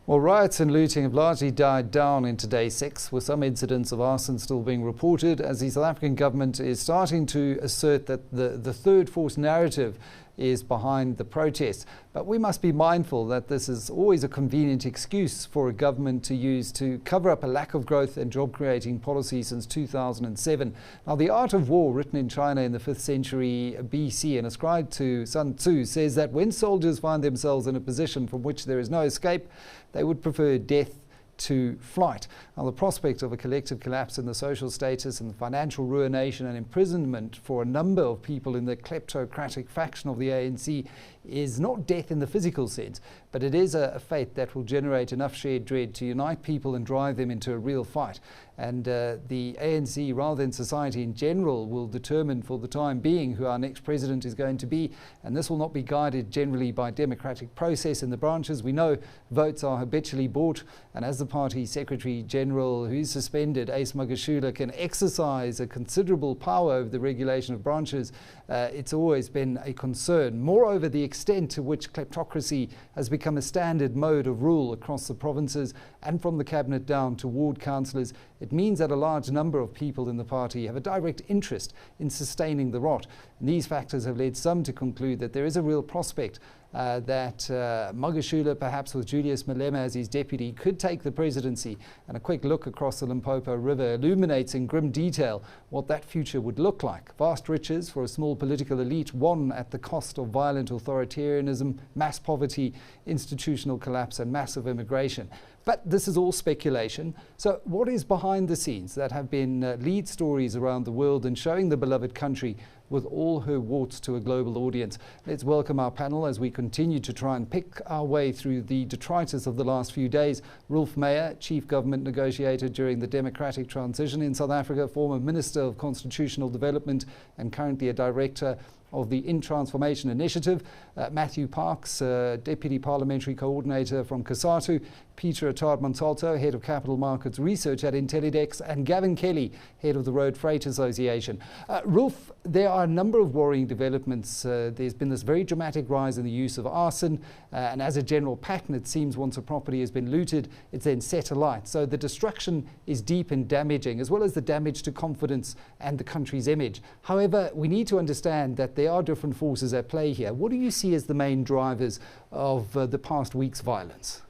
Well, riots and looting have largely died down into day 6, with some incidents of arson still being reported, as the South African government is starting to assert that the third force narrative is behind the protests. But we must be mindful that this is always a convenient excuse for a government to use to cover up a lack of growth and job-creating policy since 2007. Now, The Art of War, written in China in the 5th century BC and ascribed to Sun Tzu, says that when soldiers find themselves in a position from which there is no escape, they would prefer death to flight. Now, the prospect of a collective collapse in the social status and the financial ruination and imprisonment for a number of people in the kleptocratic faction of the ANC is not death in the physical sense, but it is a fate that will generate enough shared dread to unite people and drive them into a real fight. And the ANC, rather than society in general, will determine for the time being who our next president is going to be. And this will not be guided generally by democratic process in the branches. We know votes are habitually bought. And as the party Secretary General, who's suspended, Ace Magashule, can exercise a considerable power over the regulation of branches, it's always been a concern. Moreover, the extent to which kleptocracy has become a standard mode of rule across the provinces and from the cabinet down to ward councillors, it means that a large number of people in the party have a direct interest in sustaining the rot. And these factors have led some to conclude that there is a real prospect that Magashule, perhaps with Julius Malema as his deputy, could take the presidency. And a quick look across the Limpopo River illuminates in grim detail what that future would look like. Vast riches for a small political elite, won at the cost of violent authoritarianism, mass poverty, institutional collapse and massive immigration. But this is all speculation. So what is behind the scenes that have been lead stories around the world and showing the beloved country with all her warts to a global audience? Let's welcome our panel as we continue to try and pick our way through the detritus of the last few days. Roelf Meyer, Chief Government Negotiator during the democratic transition in South Africa, former Minister of Constitutional Development and currently a Director of the In Transformation Initiative. Matthew Parks, Deputy Parliamentary Coordinator from COSATU. Peter Attard-Montalto, Head of Capital Markets Research at Intellidex, and Gavin Kelly, Head of the Road Freight Association. Roelf, there are a number of worrying developments. There's been this very dramatic rise in the use of arson, and as a general pattern, it seems once a property has been looted, it's then set alight. So the destruction is deep and damaging, as well as the damage to confidence and the country's image. However, we need to understand that there are different forces at play here. What do you see as the main drivers of the past week's violence?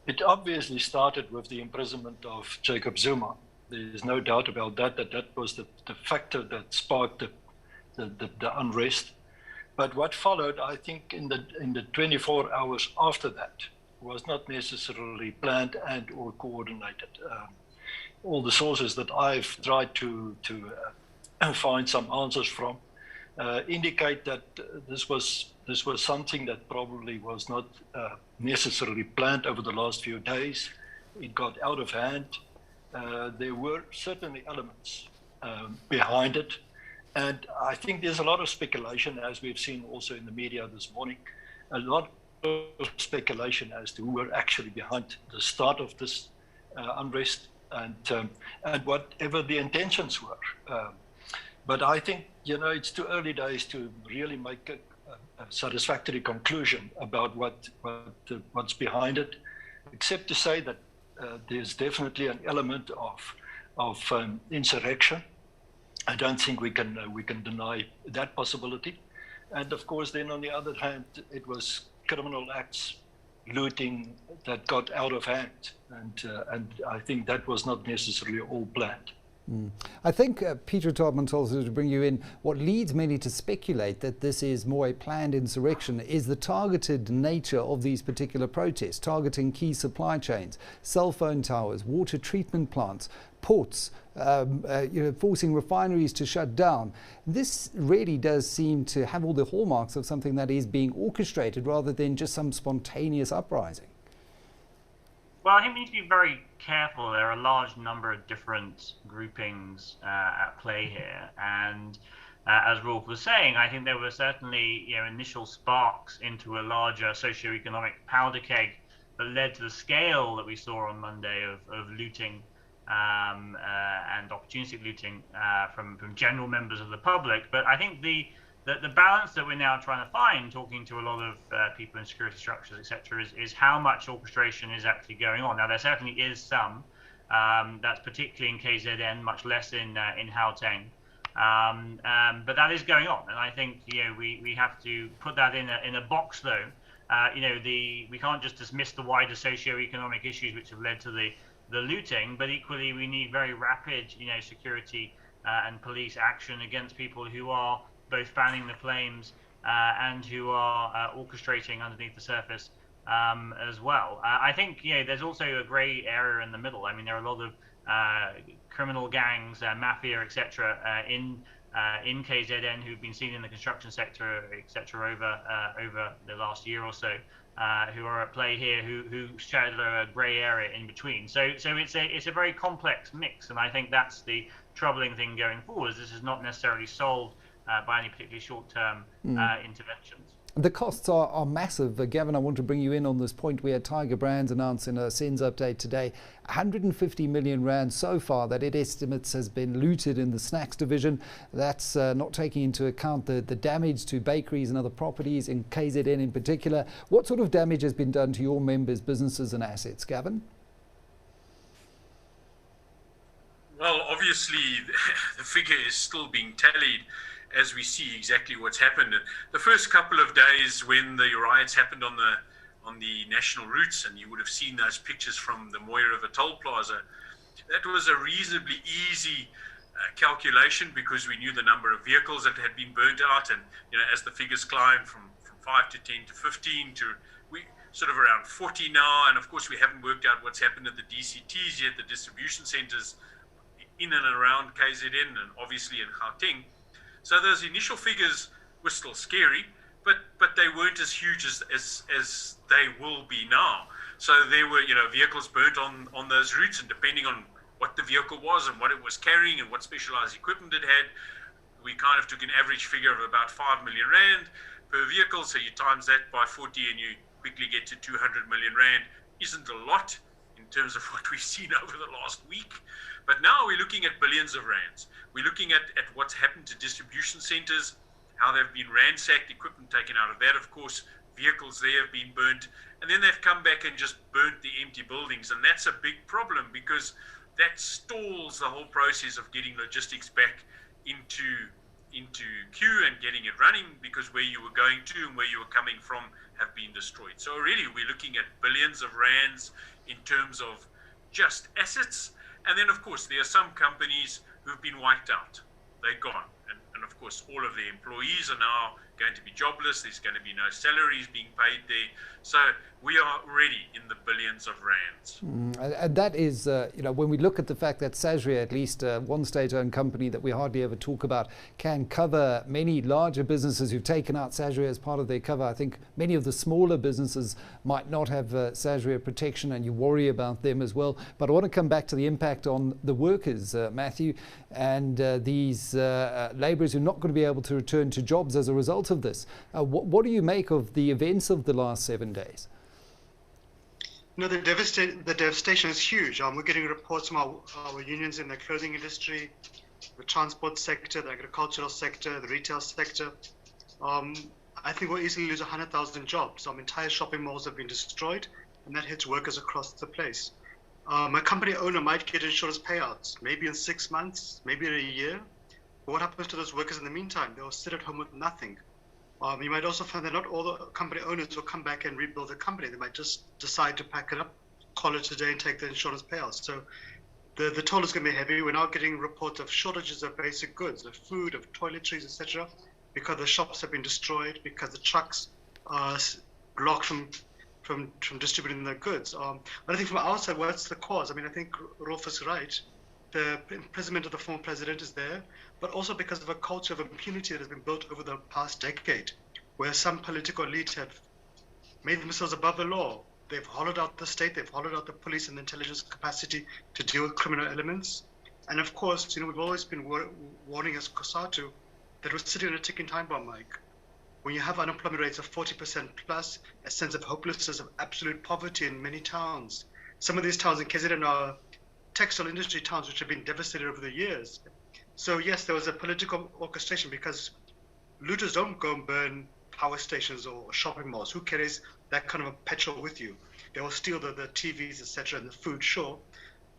It obviously started with the imprisonment of Jacob Zuma. There's no doubt about that, that was the factor that sparked the unrest. But what followed, I think, in the 24 hours after that was not necessarily planned and or coordinated. All the sources that I've tried to find some answers from indicate that this was something that probably was not necessarily planned over the last few days. It got out of hand. There were certainly elements behind it. And I think there's a lot of speculation, as we've seen also in the media this morning, a lot of speculation as to who were actually behind the start of this unrest and whatever the intentions were. But I think, it's too early days to really make a satisfactory conclusion about what's behind it, except to say that there's definitely an element of insurrection. I don't think we can deny that possibility. And of course, then on the other hand, it was criminal acts, looting that got out of hand, and I think that was not necessarily all planned. I think, Peter Attard-Montalto, to bring you in, what leads many to speculate that this is more a planned insurrection is the targeted nature of these particular protests, targeting key supply chains, cell phone towers, water treatment plants, ports, forcing refineries to shut down. This really does seem to have all the hallmarks of something that is being orchestrated rather than just some spontaneous uprising. Well, I think we need to be very careful. There are a large number of different groupings at play here. And as Roelf was saying, I think there were certainly initial sparks into a larger socioeconomic powder keg that led to the scale that we saw on Monday of looting and opportunistic looting from general members of the public. But I think the balance that we're now trying to find, talking to a lot of people in security structures, etc., is how much orchestration is actually going on. Now, there certainly is some. That's particularly in KZN, much less in Gauteng. But that is going on, and I think we have to put that in a box, though. We can't just dismiss the wider socio-economic issues which have led to the looting, but equally we need very rapid security and police action against people who are both fanning the flames and who are orchestrating underneath the surface as well. I think there's also a grey area in the middle. I mean, there are a lot of criminal gangs, mafia, etc., in KZN who've been seen in the construction sector, etc., over the last year or so, who are at play here, who shadow a grey area in between. So it's a very complex mix, and I think that's the troubling thing going forward. Is this is not necessarily solved by any particularly short-term interventions. The costs are massive. Gavin, I want to bring you in on this point. We had Tiger Brands announce in a SENS update today 150 million rand so far that it estimates has been looted in the snacks division. That's not taking into account the damage to bakeries and other properties in KZN in particular. What sort of damage has been done to your members' businesses and assets, Gavin? Well, obviously, the figure is still being tallied as we see exactly what's happened. The first couple of days when the riots happened on the national routes, and you would have seen those pictures from the Meyer toll plaza, that was a reasonably easy calculation because we knew the number of vehicles that had been burnt out, and as the figures climbed from 5 to 10 to 15 to we sort of around 40 now, and of course we haven't worked out what's happened at the DCTs yet, the distribution centres in and around KZN and obviously in Gauteng. So those initial figures were still scary, but they weren't as huge as they will be now. So there were vehicles burnt on those routes, and depending on what the vehicle was and what it was carrying and what specialized equipment it had, we kind of took an average figure of about 5 million rand per vehicle. So you times that by 40 and you quickly get to 200 million rand. Isn't a lot in terms of what we've seen over the last week. But now we're looking at billions of rands. We're looking at what's happened to distribution centers, how they've been ransacked, equipment taken out of that, of course, vehicles there have been burnt, and then they've come back and just burnt the empty buildings. And that's a big problem because that stalls the whole process of getting logistics back into queue and getting it running, because where you were going to and where you were coming from have been destroyed. So really we're looking at billions of rands in terms of just assets. And then, of course, there are some companies who've been wiped out. They're gone. And of course, all of the employees are now going to be jobless. There's going to be no salaries being paid there. So we are already in the billions of rands. And that is, when we look at the fact that Treasurys, at least one state-owned company that we hardly ever talk about, can cover many larger businesses who've taken out Treasurys as part of their cover. I think many of the smaller businesses might not have Treasurys protection, and you worry about them as well. But I want to come back to the impact on the workers, Matthew, and these labourers who are not going to be able to return to jobs as a result of this. What do you make of the events of the last 7 days? The devastation is huge. We're getting reports from our unions in the clothing industry, the transport sector, the agricultural sector, the retail sector. I think we'll easily lose 100,000 jobs. Entire shopping malls have been destroyed, and that hits workers across the place. My company owner might get insurance payouts, maybe in 6 months, maybe in a year. But what happens to those workers in the meantime? They'll sit at home with nothing. You might also find that not all the company owners will come back and rebuild the company. They might just decide to pack it up, call it today, and take the insurance payouts. So the toll is going to be heavy. We're now getting reports of shortages of basic goods, of food, of toiletries, etc., because the shops have been destroyed, because the trucks are blocked from distributing their goods. I think from outside, what's the cause? I think Roelf is right. The imprisonment of the former president is there, but also because of a culture of impunity that has been built over the past decade, where some political elite have made themselves above the law. They've hollowed out the state, they've hollowed out the police and the intelligence capacity to deal with criminal elements. And of course, we've always been warning as COSATU that we're sitting on a ticking time bomb, Mike. When you have unemployment rates of 40% plus, a sense of hopelessness, of absolute poverty in many towns. Some of these towns in KZN are textile industry towns which have been devastated over the years. So yes, there was a political orchestration because looters don't go and burn power stations or shopping malls. Who carries that kind of a petrol with you? They will steal the TVs, etc., and the food, sure.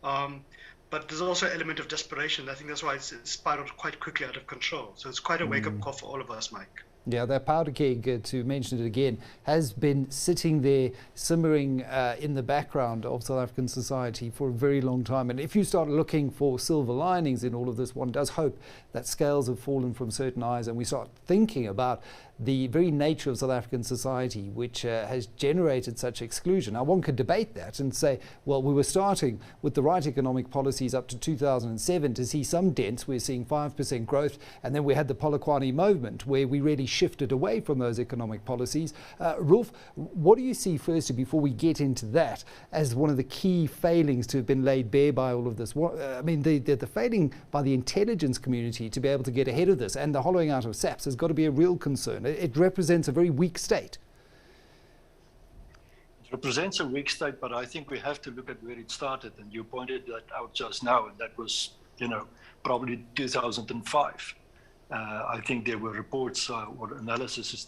But there's also an element of desperation. I think that's why it's spiraled quite quickly out of control. So it's quite a wake-up call for all of us, Mike. Yeah, that powder keg, to mention it again, has been sitting there simmering in the background of South African society for a very long time. And if you start looking for silver linings in all of this, one does hope that scales have fallen from certain eyes and we start thinking about the very nature of South African society, which has generated such exclusion. Now, one could debate that and say, well, we were starting with the right economic policies up to 2007 to see some dents. We're seeing 5% growth, and then we had the Polokwane movement where we really shifted away from those economic policies. Roelf, what do you see, firstly, before we get into that, as one of the key failings to have been laid bare by all of this? The failing by the intelligence community to be able to get ahead of this, and the hollowing out of SAPS has got to be a real concern. It represents a very weak state. It represents a weak state, but I think we have to look at where it started. And you pointed that out just now, and that was, probably 2005. I think there were reports or analysis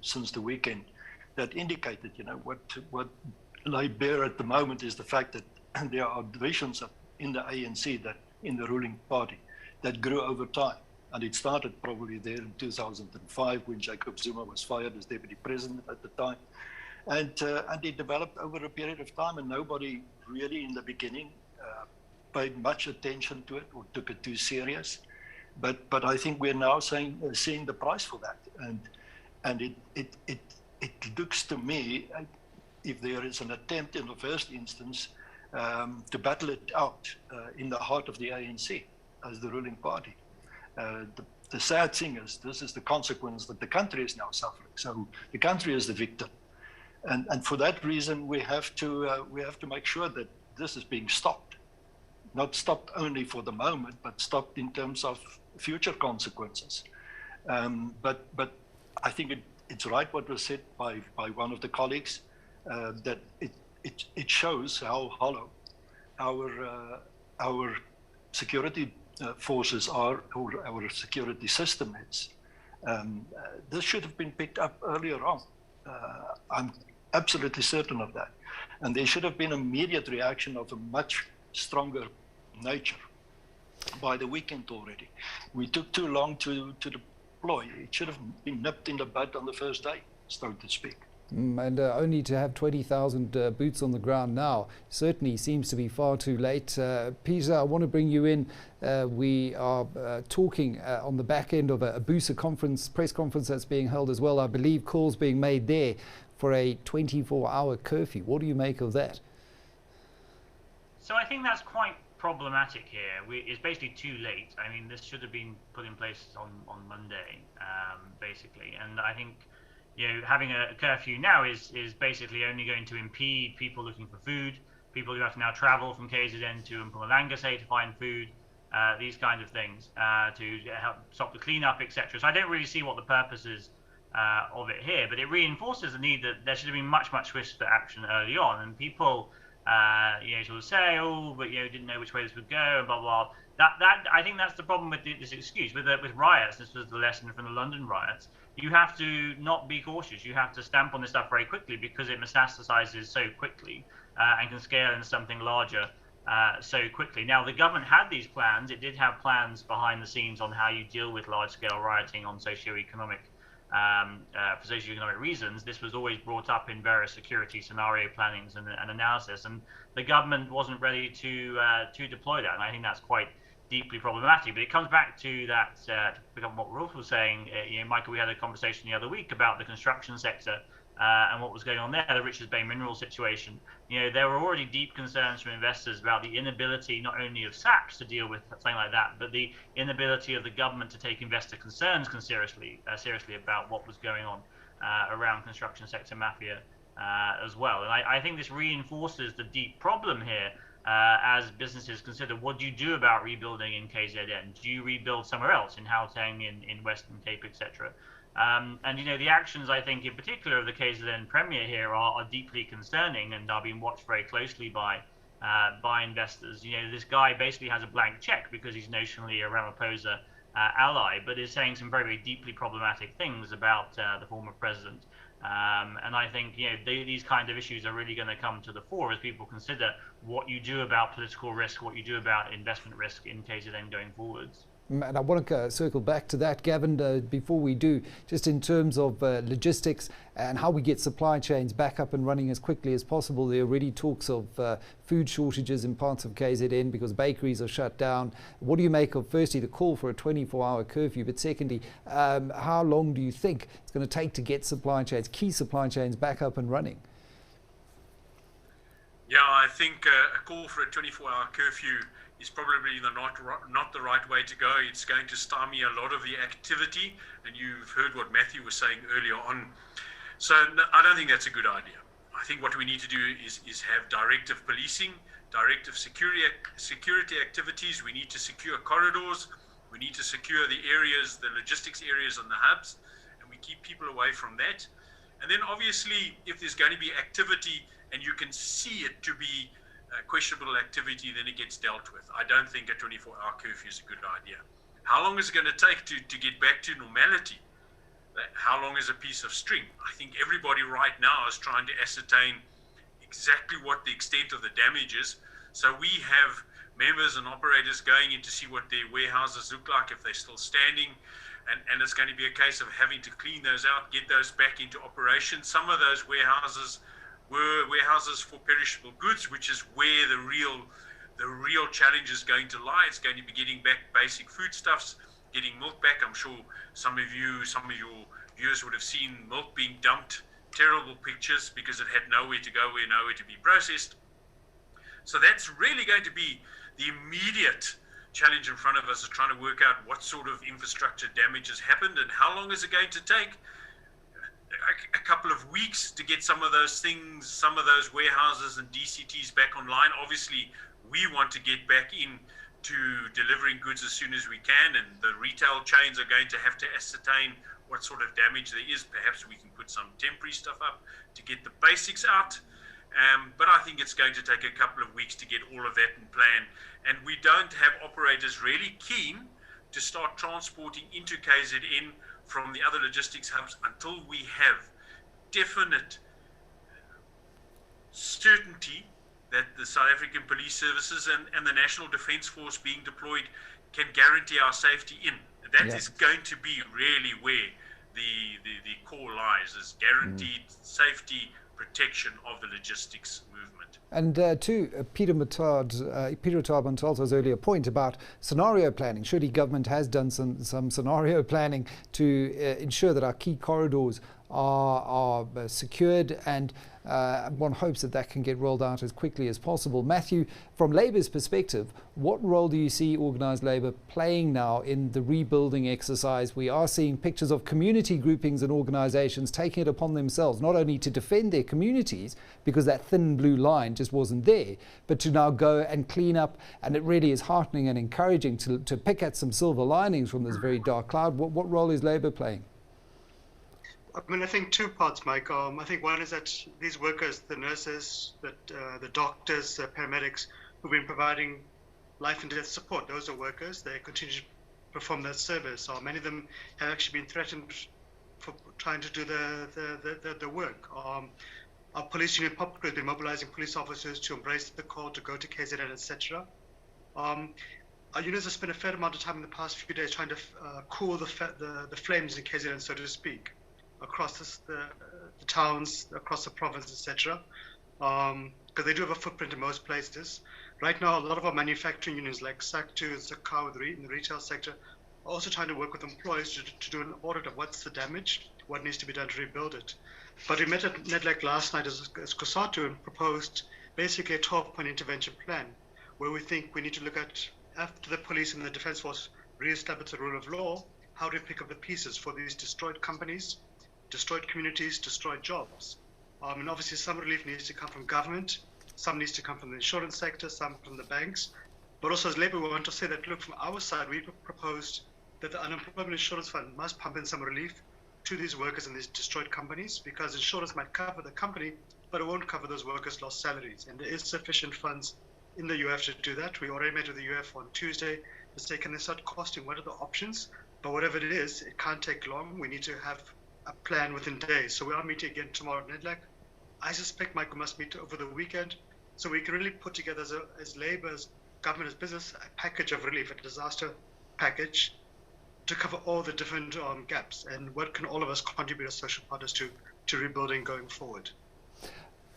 since the weekend that indicated, what lay bare at the moment is the fact that there are divisions in the ANC, that in the ruling party, that grew over time. And it started probably there in 2005 when Jacob Zuma was fired as deputy president at the time. And it developed over a period of time, and nobody really in the beginning paid much attention to it or took it too serious. But I think we're now seeing the price for that. And it looks to me, if there is an attempt in the first instance to battle it out in the heart of the ANC as the ruling party. The sad thing is, this is the consequence that the country is now suffering. So the country is the victim, and for that reason, we have to make sure that this is being stopped, not stopped only for the moment, but stopped in terms of future consequences. But I think it's right what was said by one of the colleagues, that it shows how hollow our security forces are, or our security system is. This should have been picked up earlier on. I'm absolutely certain of that. And there should have been immediate reaction of a much stronger nature by the weekend already. We took too long to deploy. It should have been nipped in the bud on the first day, so to speak. And only to have 20,000 boots on the ground now certainly seems to be far too late. Peter, I want to bring you in. We are talking on the back end of a BUSA press conference that's being held as well. I believe calls being made there for a 24-hour curfew. What do you make of that? So I think that's quite problematic here. It's basically too late. I mean, this should have been put in place on Monday, basically. And I think, having a curfew now is basically only going to impede people looking for food, people who have to now travel from KZN to Mpumalanga, say, to find food, these kinds of things, to help stop the cleanup, etc. So I don't really see what the purpose is of it here, but it reinforces the need that there should have been much swifter action early on. And people, sort of say, but didn't know which way this would go, and blah blah. That I think that's the problem with this excuse with riots. This was the lesson from the London riots. You have to not be cautious. You have to stamp on this stuff very quickly because it metastasizes so quickly and can scale into something larger so quickly. Now, the government had these plans. It did have plans behind the scenes on how you deal with large-scale rioting on socio-economic for socio-economic reasons. This was always brought up in various security scenario plannings and analysis, and the government wasn't ready to deploy that. And I think that's quite deeply problematic. But it comes back to that, to pick up what Roelf was saying, Michael, we had a conversation the other week about the construction sector and what was going on there, the Richards Bay mineral situation. There were already deep concerns from investors about the inability not only of SAPS to deal with something like that, but the inability of the government to take investor concerns seriously about what was going on around construction sector mafia as well. And I think this reinforces the deep problem here as businesses consider, what do you do about rebuilding in KZN? Do you rebuild somewhere else, in Gauteng, in Western Cape, etc.? And the actions, I think, in particular of the KZN Premier here are deeply concerning and are being watched very closely by by investors. This guy basically has a blank check because he's notionally a Ramaphosa ally, but is saying some very, very deeply problematic things about the former president. And I think these kind of issues are really going to come to the fore as people consider what you do about political risk, what you do about investment risk in KZN going forwards. And I want to circle back to that, Gavin, before we do, just in terms of logistics and how we get supply chains back up and running as quickly as possible. There are already talks of food shortages in parts of KZN because bakeries are shut down. What do you make of, firstly, the call for a 24-hour curfew, but secondly, how long do you think it's going to take to get supply chains, key supply chains, back up and running? Yeah, I think a call for a 24-hour curfew is probably not the right way to go. It's going to stymie a lot of the activity, and you've heard what Matthew was saying earlier on. So I don't think that's a good idea. I think what we need to do is have directive policing, directive security activities. We need to secure corridors. We need to secure the areas, the logistics areas and the hubs, and we keep people away from that. And then obviously, if there's going to be activity and you can see it to be questionable activity, then it gets dealt with. I don't think a 24-hour curfew is a good idea. How long is it going to take to get back to normality? How long is a piece of string? I think everybody right now is trying to ascertain exactly what the extent of the damage is. So we have members and operators going in to see what their warehouses look like, if they're still standing. And it's going to be a case of having to clean those out, get those back into operation. Some of those warehouses were warehouses for perishable goods, which is where the real challenge is going to lie. It's going to be getting back basic foodstuffs, getting milk back. I'm sure some of your viewers would have seen milk being dumped, terrible pictures, because it had nowhere to go, nowhere to be processed. So that's really going to be the immediate challenge in front of us, is trying to work out what sort of infrastructure damage has happened and how long is it going to take. A couple of weeks to get some of those things, some of those warehouses and DCTs back online. Obviously, we want to get back in to delivering goods as soon as we can, and the retail chains are going to have to ascertain what sort of damage there is. Perhaps we can put some temporary stuff up to get the basics out. But I think it's going to take a couple of weeks to get all of that in plan. And we don't have operators really keen to start transporting into KZN from the other logistics hubs until we have definite certainty that the South African Police Services and the National Defence Force being deployed can guarantee our safety in. That is going to be really where the core lies, is guaranteed safety, protection of the logistics movement. And to Peter Montalto's earlier point about scenario planning, surely government has done some scenario planning to ensure that our key corridors are secured, and one hopes that can get rolled out as quickly as possible. Matthew, from Labour's perspective, what role do you see organised Labour playing now in the rebuilding exercise? We are seeing pictures of community groupings and organisations taking it upon themselves, not only to defend their communities, because that thin blue line just wasn't there, but to now go and clean up. And it really is heartening and encouraging to pick at some silver linings from this very dark cloud. What role is Labour playing? I mean, I think two parts, Mike. I think one is that these workers, the nurses, the doctors, the paramedics, who've been providing life and death support, those are workers. They continue to perform that service. Many of them have actually been threatened for trying to do the work. Our police union public has been mobilizing police officers to embrace the call to go to KZN, etc. Our unions have spent a fair amount of time in the past few days trying to cool the flames in KZN, so to speak, across the towns, across the province, etc. Because they do have a footprint in most places. Right now, a lot of our manufacturing unions like SACTU and SACAO in the retail sector are also trying to work with employees to do an audit of what's the damage, what needs to be done to rebuild it. But we met at NEDLAC last night as COSATU and proposed basically a 12-point intervention plan, where we think we need to look at, after the police and the defence force re-establish the rule of law, how do we pick up the pieces for these destroyed companies, destroyed communities, destroyed jobs. And obviously some relief needs to come from government, some needs to come from the insurance sector, some from the banks. But also as Labour, we want to say that, look, from our side, we proposed that the Unemployment Insurance Fund must pump in some relief to these workers and these destroyed companies, because insurance might cover the company, but it won't cover those workers' lost salaries. And there is sufficient funds in the UF to do that. We already met with the UF on Tuesday to say, can they start costing? What are the options? But whatever it is, it can't take long. We need to have a plan within days. So we are meeting again tomorrow at NEDLAC. I suspect Michael must meet over the weekend. So we can really put together as Labour, as government, as business, a package of relief, a disaster package to cover all the different gaps. And what can all of us contribute as social partners to rebuilding going forward?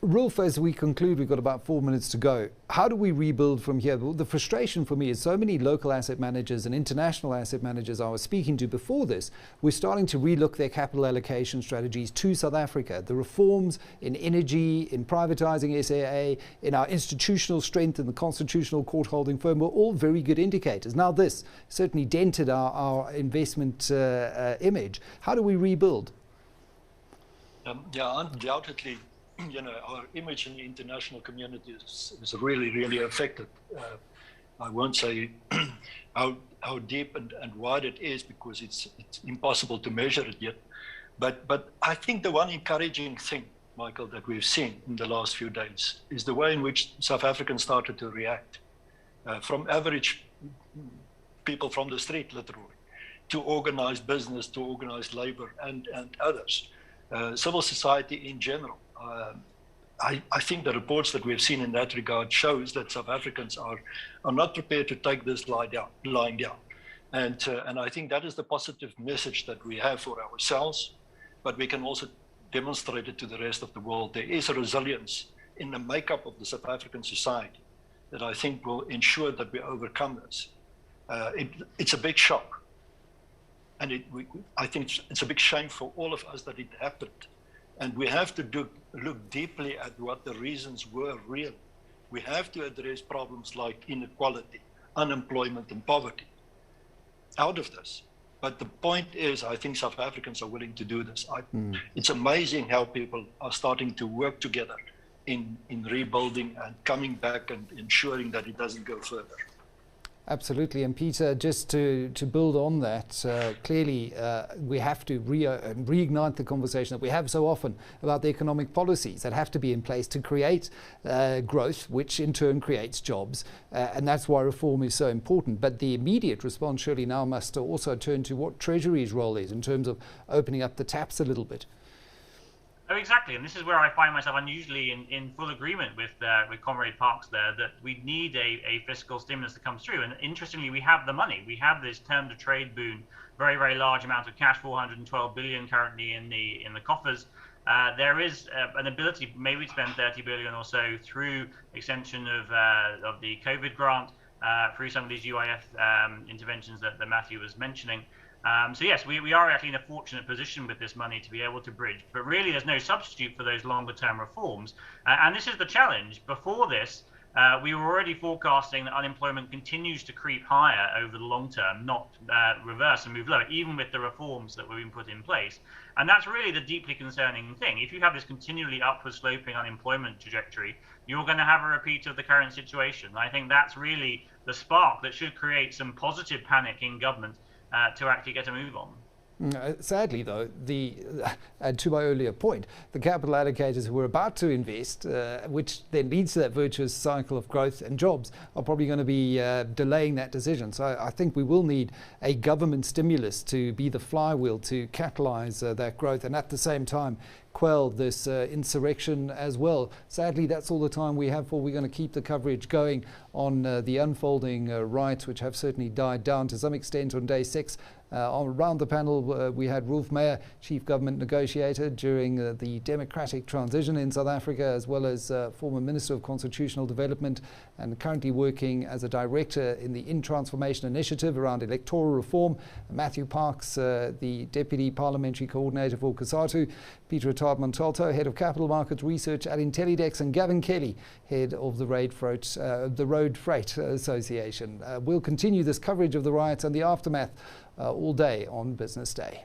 Roelf, as we conclude, we've got about 4 minutes to go. How do we rebuild from here? Well, the frustration for me is so many local asset managers and international asset managers I was speaking to before this were starting to relook their capital allocation strategies to South Africa. The reforms in energy, in privatising SAA, in our institutional strength in the constitutional court holding firm were all very good indicators. Now this certainly dented our investment image. How do we rebuild? Yeah, undoubtedly. Our image in the international community is really, really affected. I won't say how deep and wide it is because it's impossible to measure it yet. But I think the one encouraging thing, Michael, that we've seen in the last few days is the way in which South Africans started to react from average people from the street, literally, to organized business, to organized labor and others, civil society in general. I think the reports that we've seen in that regard shows that South Africans are not prepared to take this lying down. And I think that is the positive message that we have for ourselves, but we can also demonstrate it to the rest of the world. There is a resilience in the makeup of the South African society that I think will ensure that we overcome this. It's a big shock. And I think it's a big shame for all of us that it happened. And we have to look deeply at what the reasons were really. We have to address problems like inequality, unemployment, and poverty out of this. But the point is, I think South Africans are willing to do this. It's amazing how people are starting to work together in rebuilding and coming back and ensuring that it doesn't go further. Absolutely. And Peter, just to build on that, clearly we have to reignite the conversation that we have so often about the economic policies that have to be in place to create growth, which in turn creates jobs. And that's why reform is so important. But the immediate response surely now must also turn to what Treasury's role is in terms of opening up the taps a little bit. Oh, exactly, and this is where I find myself unusually in full agreement with Comrade Parks there, that we need a fiscal stimulus that comes through. And interestingly, we have the money. We have this term to trade boon, very, very large amount of cash, 412 billion currently in the coffers. There is an ability maybe to spend 30 billion or so through extension of the COVID grant, through some of these UIF interventions that Matthew was mentioning. So yes, we are actually in a fortunate position with this money to be able to bridge, but really there's no substitute for those longer term reforms. And this is the challenge. Before this, we were already forecasting that unemployment continues to creep higher over the long term, not reverse and move lower, even with the reforms that were being put in place. And that's really the deeply concerning thing. If you have this continually upward sloping unemployment trajectory, you're going to have a repeat of the current situation. I think that's really the spark that should create some positive panic in government to actually get a move on. Sadly, though, to my earlier point, the capital allocators who are about to invest, which then leads to that virtuous cycle of growth and jobs, are probably going to be delaying that decision. So I think we will need a government stimulus to be the flywheel to catalyse that growth and at the same time quell this insurrection as well. Sadly, that's all the time we have for. We're going to keep the coverage going on the unfolding riots, which have certainly died down to some extent on day 6. Around the panel, we had Roelf Meyer, Chief Government Negotiator during the democratic transition in South Africa, as well as former Minister of Constitutional Development and currently working as a Director in the In Transformation Initiative around electoral reform. Matthew Parks, the Deputy Parliamentary Coordinator for COSATU. Peter Montalto, Head of Capital Markets Research at Intellidex, and Gavin Kelly, Head of the Road Freight Association. We'll continue this coverage of the riots and the aftermath all day on Business Day.